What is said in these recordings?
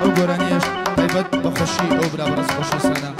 ئەو گۆرانیش تایبەت بە خۆشی ئەو برا بەڕست خۆشی سانە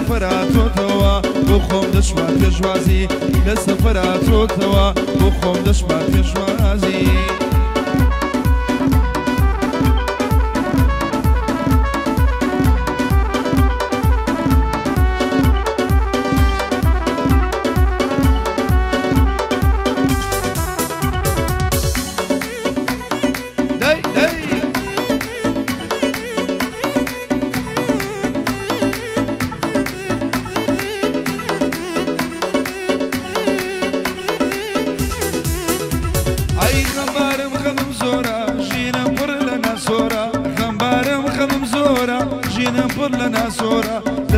فراتۆتەوە بۆ خۆم دەشمان پێشوازی لەسە فراتۆتەوە بۆ خۆم دەشمان پێشوازی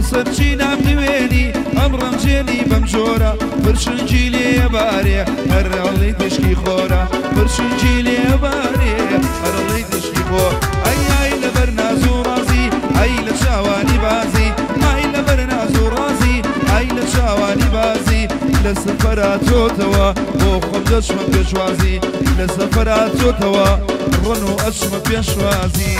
لەسەرچی نامدوێنی ئەم ڕەمجێنی بەم جۆرە پرشنجی لێبارێ هەرڕەڵی تشکی خۆرە پرشنجی لێبارێ هەرڵی تشکی خۆ ئەی لەبەر ناز و ڕازی ئەی لە چاوانی بازی ئەی لەبەر ناز و ڕازی ئەی لە چاوانی بازی لە سەفەراتۆتەوە بۆ خۆم دەچمە پێشوازی لە سەفەراتۆتەوە ڕۆن و ئەچمە پێشوازی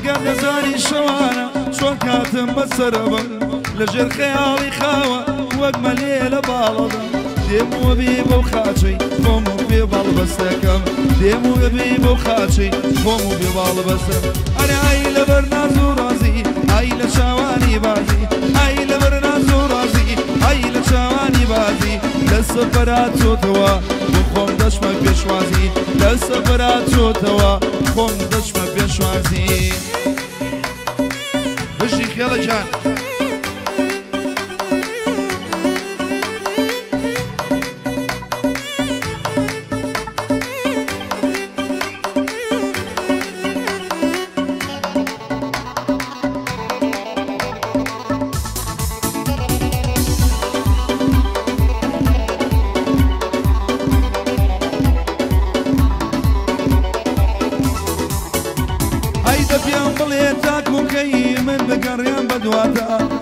گەردەزانی شەوانە چۆن کاتم بەسەرەوە لەژێر خەیاڵی خاوە وەک مەلێ لە باڵەدا دێم وەبێ بەو خاچەی خۆم و بێ باڵبەستەکەم دێم وەبێ بەو خاچەی خۆم و بێ باڵبەستە ئەرێ ئای لەبەر ناز و ڕازی ئای لە چاوانی بازی ئای لەبەر ناز و ڕازی ئای لە چاوانی بازی لە سەفەراتۆتەوە بۆ خۆم دەچمە پێشوازی لە سەفەراتۆتەوە خۆم دەچمە پێشوازی بژی خێڵە جان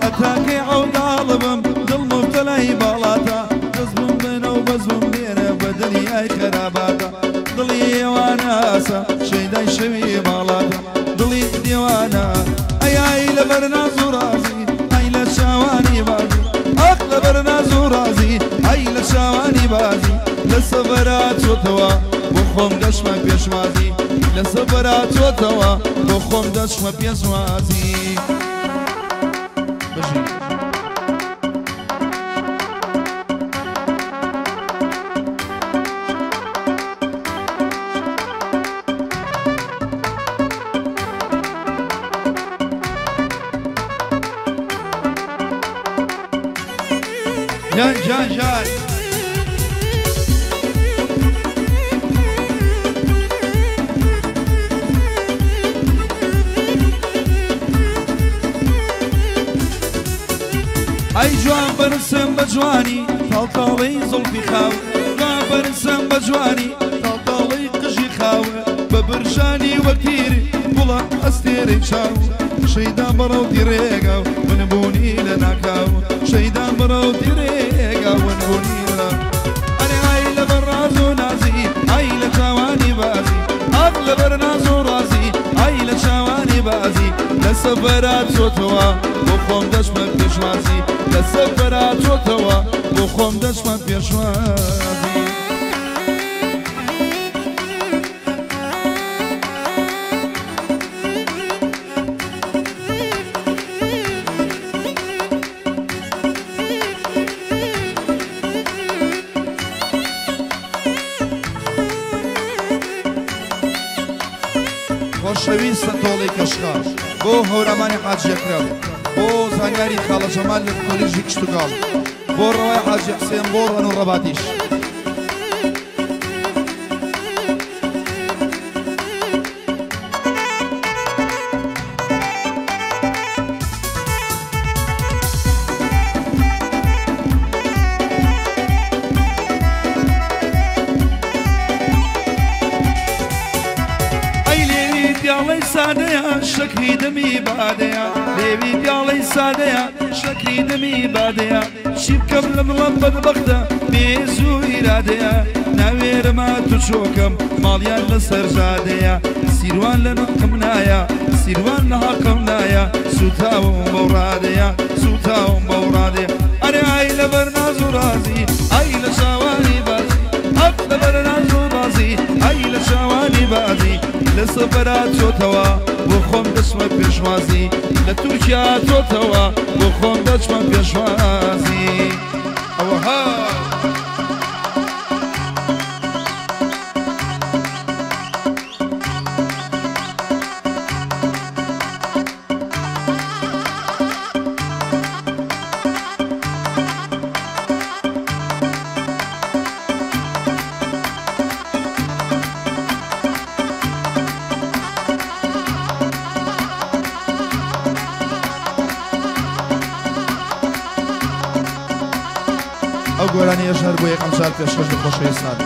ئەتاکەی عەوداڵبم دڵ مبتەلای باڵاتە دەستبم بنە و بەزبم بێنە بە دنیای خەراباتە دڵی ئێوانە ئاسە شەیدای شەوی باڵاتە دڵی دێوانە ئەی لەبەر ناز و ڕازی ئەی لە چاوانی بازی ئەخ لەبەر ناز و ڕازی ئەی لە چاوانی بازی لە سەفەراتۆتەوە بۆ خۆم دەچمە پێشوازی لە سەفەراتۆتەوە بۆ خۆم دەچمە پێشوازی جان جان جان ئەی جوان بەرسم بە جوانی تاڵتاڵەی زڵفی خاو جوان بەرسم بە جوانی تاڵتاڵەی قژی خاوە بە برژانی وەکیری بڵە ئەستێرەی چاو شەیدان بەڕەو دیڕێگا و ونبوونی لە ناکاو شەیدان بەڕەو دیڕێگا و ونبوونی لە ئەرێ ئای لەبەر ڕاز و نازی ئای لە چاوانی بازی ئەق لەبەر ناز و ڕازی ئای لە چاوانی بازی لە سەفەراتۆتەوە بۆ خۆم دەچمە پێشوازی لە سەفەراتۆتەوە بۆ خۆم دەچمە پێشوازی خۆشەویستە تۆڵی کەشخا بۆ هەورەمانی حاجی ئەکرەم بۆ زانیاری خاڵە جەمال لە کۆلیژی کشتوگاڵ بۆ ڕەوای حاجی حسێن بۆ ڕەن و ڕەباتیش پیاڵەی سادەیە شەکری دەمی بادەیە لێوی پیاڵەی سادەیە شەکری دەمی بادەیە چی بکەم لە مڵەم بەدبەختە بێزوو ئیرادەیە ناوێرەما تو چۆکەم ماڵیان لەسەر ژادەیە سیروان لە نەقم نایە سیروان لە حەقم نایە سوتاوم بەو ڕادەیە سوتاوم بەو ڕادەیە ئەرێ ئای لەبەر ناز و ڕازی ئای لە شاوانی بازی ئەف لەبەر ناز و ڕازی ئای لە شاوانی بازی لە سەفەرا چۆتەوە بۆ خۆم دەچمە پێشوازی لە تورکیا چۆتەوە بۆ خۆم دەچمە پێشوازی ئەوەها ئەو گۆرانی ێژهر بۆ یەکەم جار پێشکەش لە خۆشەویستان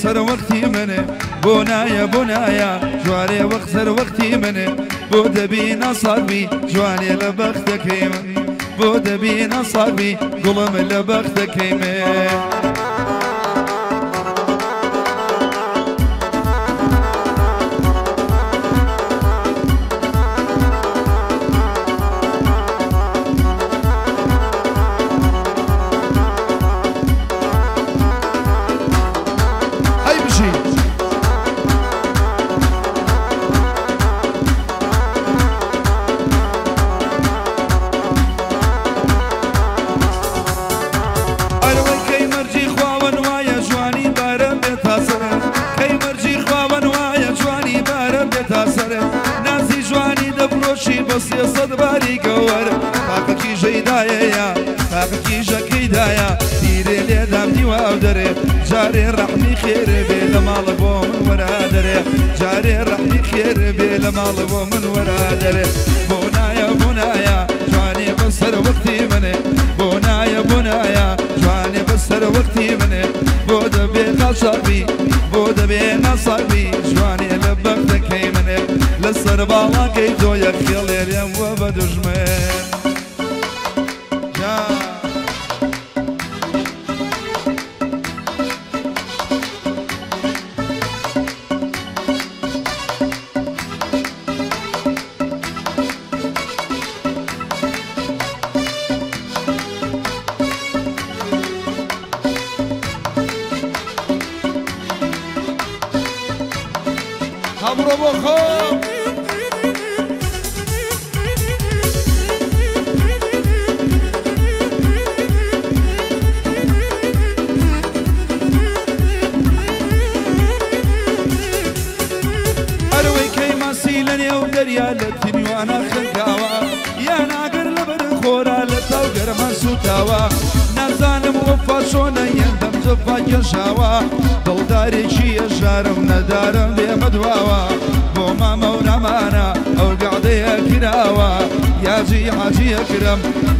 سر وقتی منه بونایا بونایا جواری وقت سر وقتی منه بود بین صابی جوانی لبخت کیم بود بین صابی قلم لبخت کیم سيصد باري قور طاقتي جيدايا طاقتي جكيدايا ديري لي دامني واودري جاري رحمي خير بيل مال بو من ورا دري جاري رحمي خير بيل مال بو من ورا دري بونايا بونايا جواني بسر وقتي مني بونايا بونايا جواني بسر وقتي مني بود بقصبي بود بنصبي جواني لبختك مني لسر بالا كيدو يخيل يريم وبدجمن خبرو بخو دريا لتني وانا خنقاوا يا ناقر لبر خورا لتاوقر من سوتاوا نازان موفا شونا يندم زفا يشاوا دلداري شي يشارم ندارم بمدواوا بوما مونا مانا او قعدي كراوا يا جي حاجي اكرم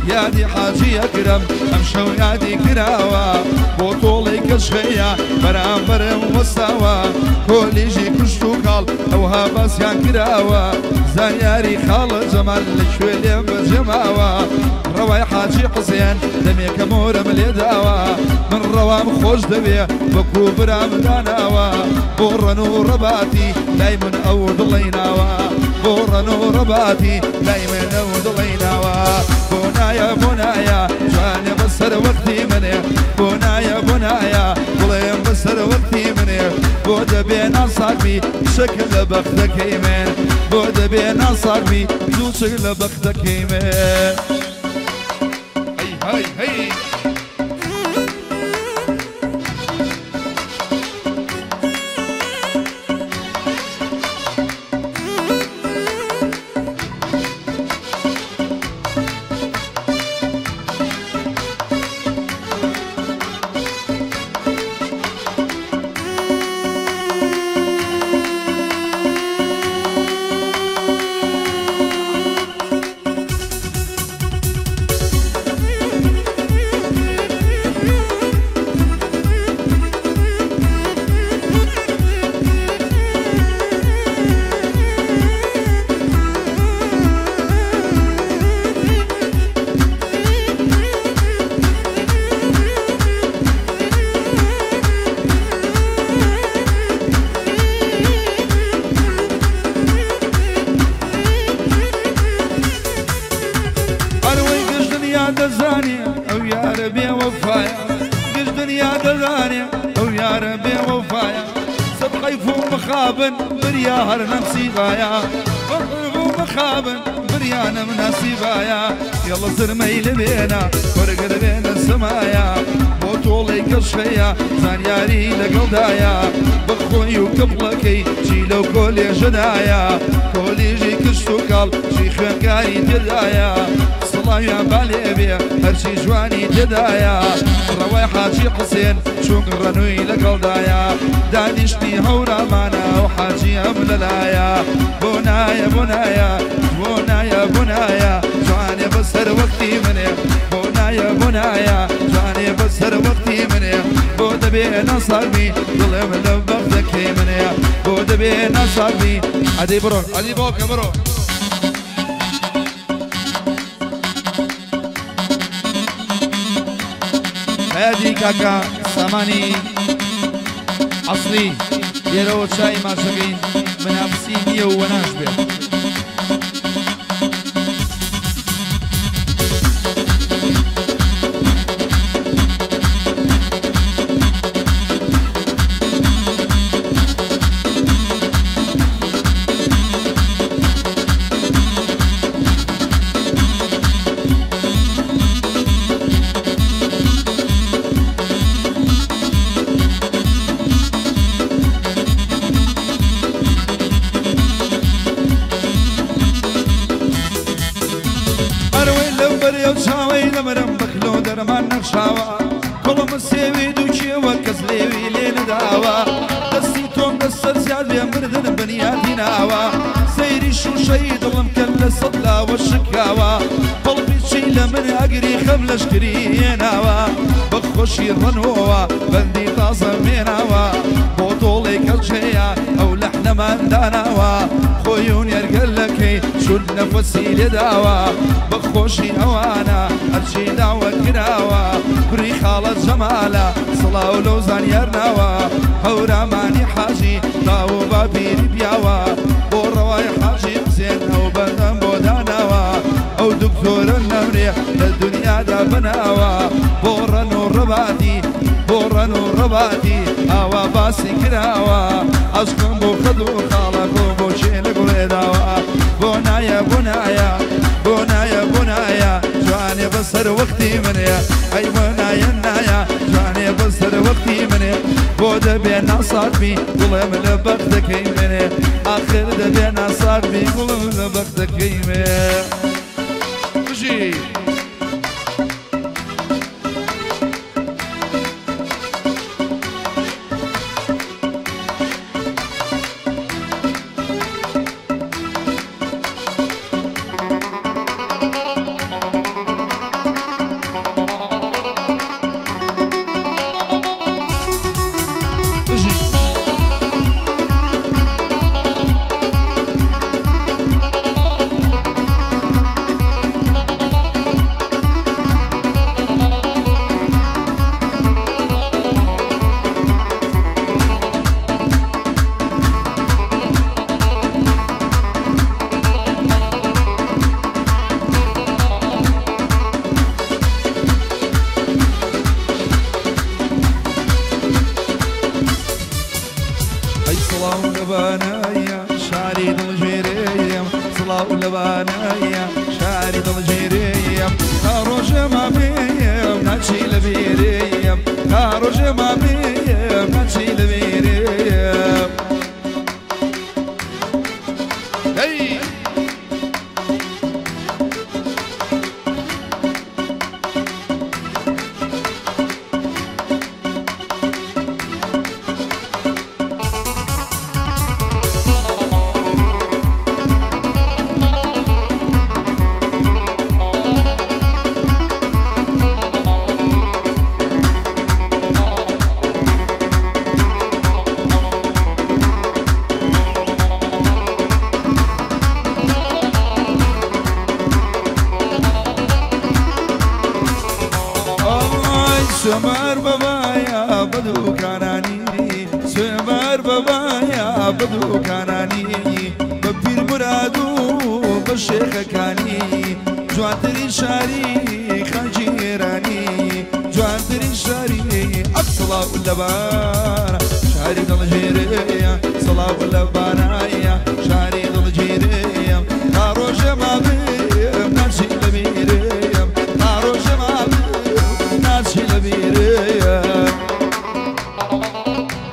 يا دي حاجي اكرم امشو يا دي كراوا بوطولي كشخيا برامبر ومستاوا كوليجي كشتو قال اوها بس يا كراوا زانياري خال جمال لشويلي بجماوا رواي حاجي حسين دمي كمورم ليداوا من روام خوش دبي بكو برام داناوا بورنو رباتي دايما اود الليناوا بورن ورباتي دايما ودليناوا بونايا بونايا جواني بسر وقتي مني بونايا بونايا ظلم بسر وقتي مني بود بينا صاحبي شكل بختك يمين بود بينا صاحبي زو شكل بختك يمين هي هي دزاني او يا ربي وفايا قش دنيا دزاني او يا ربي وفايا صدقي فو مخابن برياهر نفسي غايا فو مخابن بريانا مناسي بايا يلا صر ميل بينا ورقر بين السمايا بوطولي كشفيا زانياري لقلدايا بخوي وقبلكي جيلو كولي جدايا كولي جي كشتو قال جي خوانكاري تدايا صلاة يا بالي بيه هرشي جواني تدايا رواي حاجي حسين شوق رنوي لقلدايا دانشتي هورا مانا وحاجي امللايا بونايا بونايا بونايا بونايا جواني بسر وقتي مني بونايا بونايا جواني بسر وقتي مني بود بينا صاحبي ظلم لبختك مني بود بينا صاحبي عدي برو عدي بوك برو هادي كاكا ساماني اصلي يرو شاي ماشقين من ابسينيه وناشبه لمرم بخلو درمان نخشاوا كل مسيوي دوشي وكسليوي لين داوا دستي توم دستر زياد بمردن بنياتي ناوا سيري شو شي ضلم كل صدلا والشكاوا قلبي شي لمن اقري خملش كريناوا بخوشي رنوا بندي طازم ميناوا بوطولي كالشيا او لحنا من داناوا خويون يرقلكي شو نفسي لداوا بخوشي اوانا ارشي دعوة كراوا بري خالة جمالة صلاة ولوزان يرناوا هورا ماني حاجي طاو بابي ربياوا بورواي حاجي حسين او بندم بوداناوا او دكتور النمريح للدنيا دا بناوا بورا نور رباتي بورا نور رباتي اوا باسي كراوا اشكم بو خدو خالكو بو شيلك ويداوا بونايا بونايا بونايا بونايا جواني بصر وقتي منيا اي بونايا نايا جواني بصر وقتي منيا بود بينا صاحبي ظلم لبختك منيا اخر بينا صاحبي ظلم لبختك منيا وجي بانايا شعري ضل جيريم خاروج ما بيم ناتشي لبيريم خاروج ما بيم ناتشي لبيريم هي سمر بابايا بدو كاناني سمر بابايا بدو كاناني ببير مرادو بالشيخ كاني جوانتري شاري خنجيراني جوانتري شاري أصلا واللبان شاري ضل جيريا صلا واللبانايا شاري ضل جيريا خاروش ما بيم نفسي لبيريم خاروش ما بيم نفسي لبيريم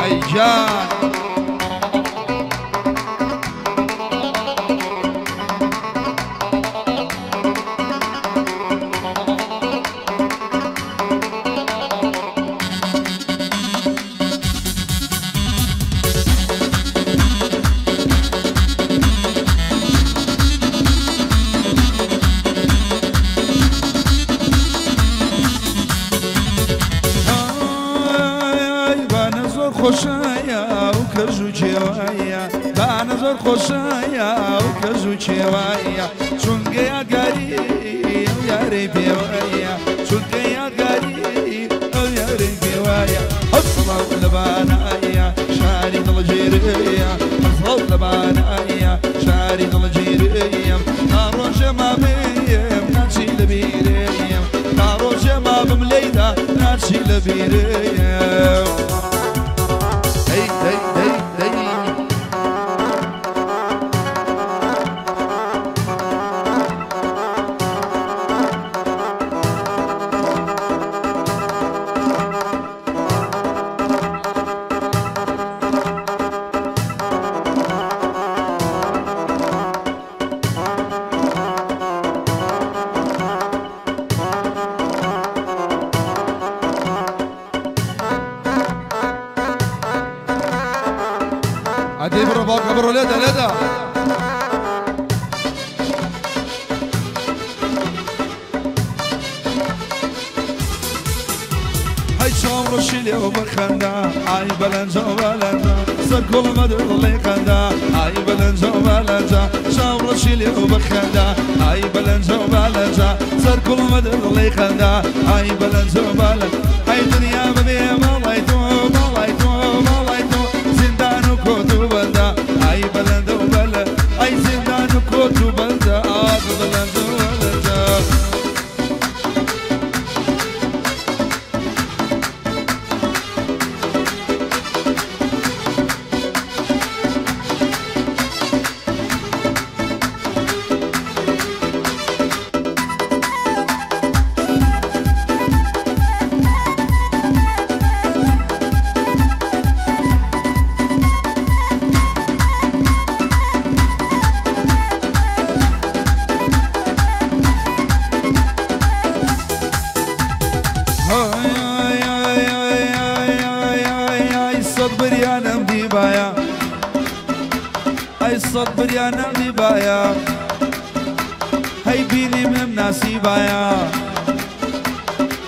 أي جان خوشایا و کجو چوایا بانزور خوشایا و کجو چوایا چونگه یاری یاری بیوایا چونگه یاری یاری بیوایا اصلا لبانایا شاری دل جیریا اصلا لبانایا شاری دل جیریا ناروش ما بیم نچی لبیریم ناروش ما بملیدا نچی لبیریم hey, hey, hey, hey. عدي برا برا لدا لدا هاي شامر الشيلي وبخندا هاي بلنجا وبلنجا سر كل مدر اللي خندا هاي بلنجا وبلنجا شامر الشيلي وبخندا هاي بلنجا وبلنجا سر كل مدر اللي خندا هاي بلنجا وبلنجا هاي دنيا ببيم الله يتوب الله يتوب الله يتوب زندان كوتو بلدا هاي بلند وبلد هاي زندان كوتو بلدا بلند وبلدا صبر يا نمدي بايا هاي بيني من ناسي بايا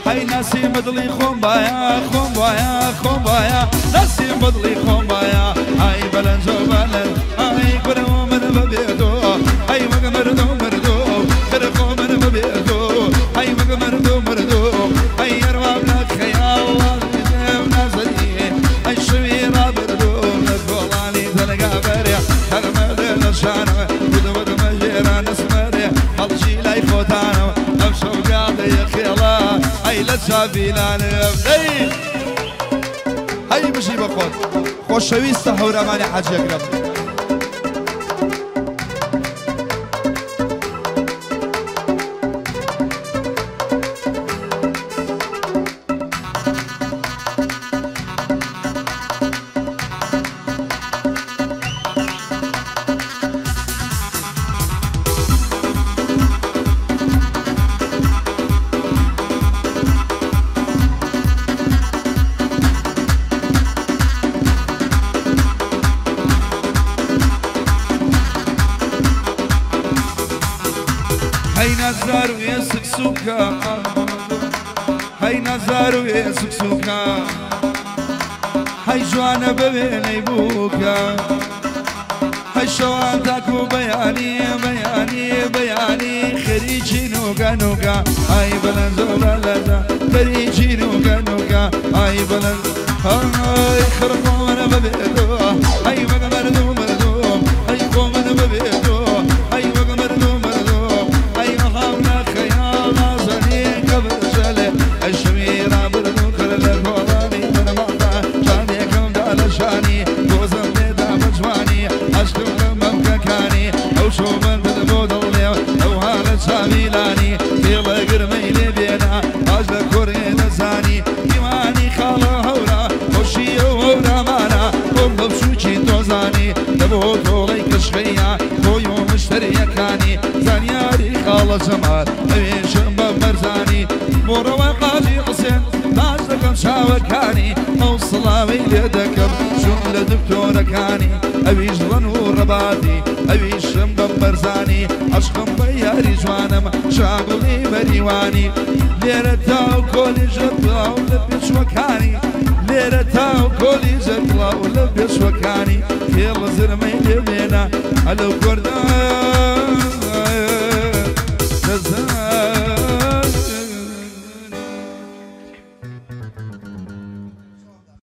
هاي ناسي مدلي خون بايا خون بايا خون بايا ناسي مدلي خون بايا هاي بلنجو بلن هاي برو من ببيدو هاي مردو مردو خرقو من ببيدو هاي مردو مردو هاي يروى بلاد خيال الله نازلي هاي شويرا بردو نقولاني تلقى بريا شانه بدور مجيران اسمري هالشي لا يفوتانه نفسه قاعد يخيله هاي لا تشافينا نبدي هاي بشي بخوت خوش شويسته حورا ماني حاج يقرب هاي نزار ويسك سوكا هاي نزار ويسك سوكا هاي جوانا ببيني بوكا هاي شوانتاكو بياني بياني بياني خريجي نوكا نوكا هاي بلنزو بلنزا خريجي نوكا نوكا هاي بلنزو هاي خرقو من ببيدو هاي بقى مردو مردو هاي قو من ببيدو هاي بقى مردو مردو هاي أخامنا خيالا زني قبل جلي الشميرة بردو خلال قولاني من مقطع شانيكم دال شاني قوزم بيدا بجواني أشتم ممككاني أو شو من بدبود الليو أو هالة شاميلاني في لقر ميلي بينا أجل كورين زاني إيماني خاله هورا وشي هورا مانا قم ببشوشي توزاني دبو طولي كشخيا خويو مشتري كاني زانياري خاله جمال أبيش ببرزاني مورو قاجي حسين تاج لكم شاوكاني موصلاوي ليدكم شغل دكتور كاني أبيش ظنور رباطي أبيش ببرزاني عشقم بياري جوانم شاغلي بريواني ليرة تاو كولي جبلا ولبش وكاني ليرة تاو كولي جبلا ولبش وكاني يلا زرمي لبينا على كردان